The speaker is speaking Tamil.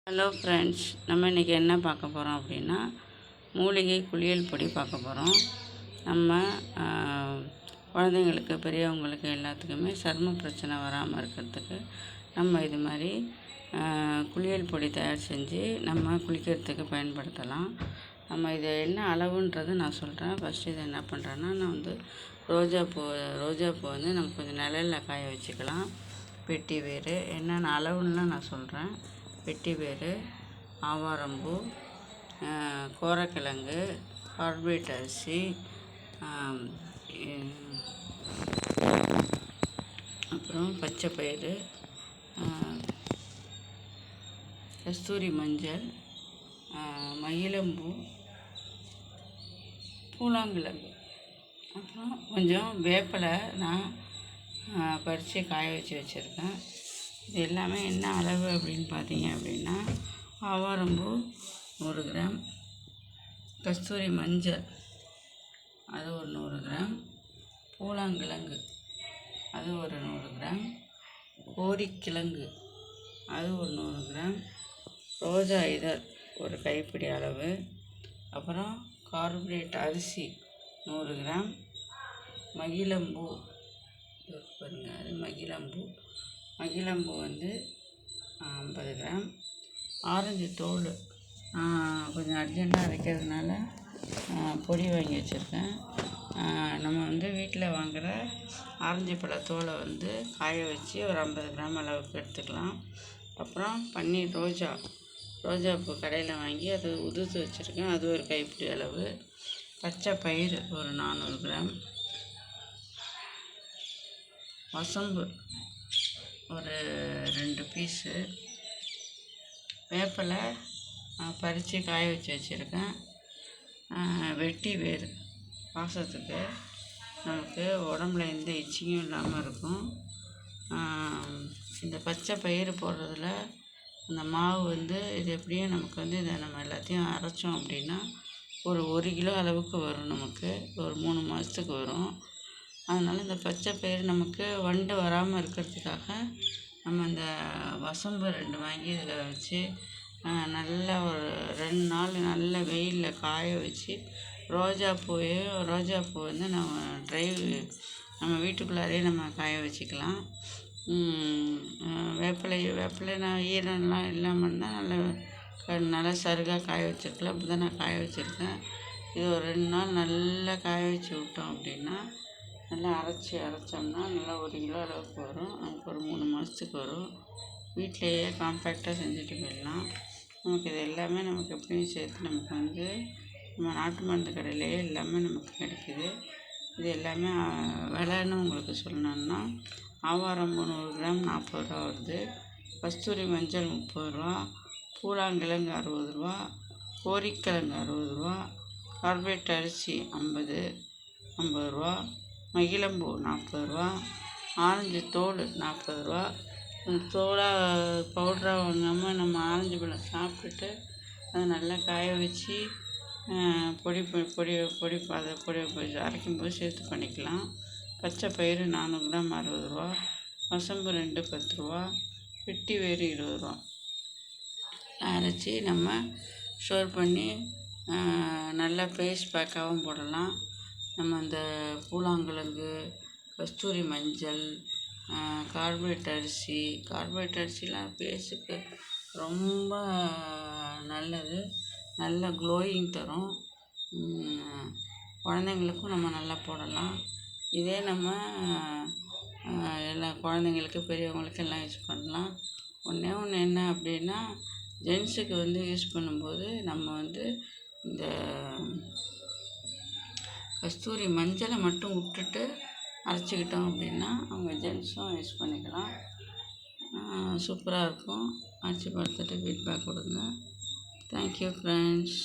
ஹலோ ஃப்ரெண்ட்ஸ், நம்ம இன்றைக்கி என்ன பார்க்க போகிறோம் அப்படின்னா மூலிகை குளியல் பொடி பார்க்க போகிறோம். நம்ம குழந்தைங்களுக்கு பெரியவங்களுக்கு எல்லாத்துக்குமே சரும பிரச்சனை வராமல் இருக்கிறதுக்கு நம்ம இது மாதிரி குளியல் பொடி தயார் செஞ்சு நம்ம குளிக்கிறதுக்கு பயன்படுத்தலாம். நம்ம இது என்ன அளவுன்றது நான் சொல்கிறேன். ஃபஸ்ட்டு இதை என்ன பண்ணுறேன்னா, நான் வந்து ரோஜாப்பூ வந்து நம்ம கொஞ்சம் நிழலில் காய வச்சுக்கலாம். வெட்டி வேர் என்னென்ன அளவுன்னா நான் சொல்கிறேன். வெட்டி வேர், ஆவாரம்பூ, கோரக்கிழங்கு, கார்பேட் அரிசி, அப்புறம் பச்சை பயிறு, கஸ்தூரி மஞ்சள், மகிழம்பூ, பூலாங்கிழங்கு, அப்புறம் கொஞ்சம் வேப்பிலை நான் பறித்து காய வச்சுருக்கேன். இது எல்லாமே என்ன அளவு அப்படின்னு பார்த்தீங்க அப்படின்னா, ஆவாரம்பூ 100 கிராம், கஸ்தூரி மஞ்சள் அது ஒரு 100 கிராம், பூலாங்கிழங்கு அது ஒரு 100 கிராம், கோரிக்கிழங்கு அது ஒரு 100 கிராம், ரோஜா இதழ் ஒரு கைப்பிடி அளவு, அப்புறம் கார்பேட் அரிசி 100 கிராம், மகிழம்பூ பாருங்கள், அது மகிழம்பூ வந்து 50 கிராம், ஆரஞ்சு தோல் கொஞ்சம் அர்ஜெண்ட்டாக அரைக்கிறதுனால பொடி வாங்கி வச்சுருக்கேன். நம்ம வந்து வீட்டில் வாங்குகிற ஆரஞ்சு பழ தோலை வந்து காய வச்சு ஒரு 50 கிராம் அளவுக்கு எடுத்துக்கலாம். அப்புறம் பன்னீர் ரோஜாப்பூ கடையில் வாங்கி அதை உதிர்த்து வச்சுருக்கேன், அது ஒரு கைப்பிடி அளவு, பச்சை பயிறு ஒரு 400 கிராம், வசம்பு ஒரு 2 பீஸு, வேப்பிலை பறித்து காய வச்சுருக்கேன், வெட்டி வேர் வாசத்துக்கு நமக்கு உடம்புல எந்த இச்சிங்கும் இல்லாமல் இருக்கும். இந்த பச்சை பயிறு போடுறதுல அந்த மாவு வந்து இது எப்படியும் நமக்கு வந்து இதை நம்ம எல்லாத்தையும் அரைச்சோம் அப்படின்னா ஒரு 1 கிலோ அளவுக்கு வரும். நமக்கு ஒரு 3 மாதத்துக்கு வரும். அதனால் இந்த பச்சை பயிறு நமக்கு வண்டு வராமல் இருக்கிறதுக்காக நம்ம இந்த வசம்பு 2 வாங்கி இதில் வச்சு நல்லா ஒரு 2 நாள் நல்ல வெயிலில் காய வச்சு ரோஜாப்பூ வந்து நம்ம வீட்டுக்குள்ளாரே நம்ம காய வச்சுக்கலாம். வேப்பிலை நான் ஈரம்லாம் இல்லாமல் இருந்தால் நல்லா சருகாக காய வச்சுருக்கலாம். அப்படி தான் நான் காய வச்சுருக்கேன். இது ஒரு 2 நாள் நல்லா காய வச்சு விட்டோம் அப்படின்னா நல்லா அரைச்சோம்னா நல்லா 1 கிலோ அளவுக்கு வரும். நமக்கு ஒரு 3 மாதத்துக்கு வரும். வீட்டிலையே காம்பேக்டாக செஞ்சுட்டு போயிடலாம். நமக்கு இது எல்லாமே நமக்கு எப்படியும் சேர்த்து நமக்கு வந்து நம்ம நாட்டு மருந்து கடையிலேயே எல்லாமே நமக்கு கிடைக்கிது. இது எல்லாமே விலைன்னு உங்களுக்கு சொல்லணுன்னா, ஆவாரம்பூ 100 கிராம் 40 ரூபா வருது, கஸ்தூரி மஞ்சள் 30 ரூபா, பூலாங்கிழங்கு 60 ரூபா, கோரிக்கிழங்கு 60 ரூபா, கார்பேட் அரிசி 50 ரூபா, மகிழம்பூ 40 ரூபா, ஆரஞ்சு தோல் 40 ரூபா. பவுடராக வாங்காமல் நம்ம ஆரஞ்சு பழம் சாப்பிட்டுட்டு அதை நல்லா காய வச்சு பொடி அரைக்கும்போது சேர்த்து பண்ணிக்கலாம். பச்சை பயிறு 400 கிராம் 60 ரூபா, வசம்பு 2 10 ரூபா, வெட்டி வேறு 20 ரூபா. அரைச்சி நம்ம ஸ்டோர் பண்ணி நல்லா ஃபேஸ் பேக்காகவும் போடலாம். நம்ம இந்த பூலாங்கிழங்கு, கஸ்தூரி மஞ்சள், கார்பேட் அரிசிலாம் ஃபேஸுக்கு ரொம்ப நல்லது, நல்ல க்ளோயிங் தரும். குழந்தைங்களுக்கும் நம்ம நல்லா போடலாம். இதே நம்ம எல்லா குழந்தைங்களுக்கு பெரியவங்களுக்கு எல்லாம் யூஸ் பண்ணலாம். ஒன்று என்ன அப்படின்னா, ஜென்ஸுக்கு வந்து யூஸ் பண்ணும்போது நம்ம வந்து இந்த கஸ்தூரி மஞ்சளை மட்டும் விட்டுட்டு அரைச்சிக்கிட்டோம் அப்படின்னா அவங்க ஜென்ஸும் யூஸ் பண்ணிக்கலாம். சூப்பராக இருக்கும். அரைச்சி பார்த்துட்டு ஃபீட்பேக் கொடுங்க. Thank you friends.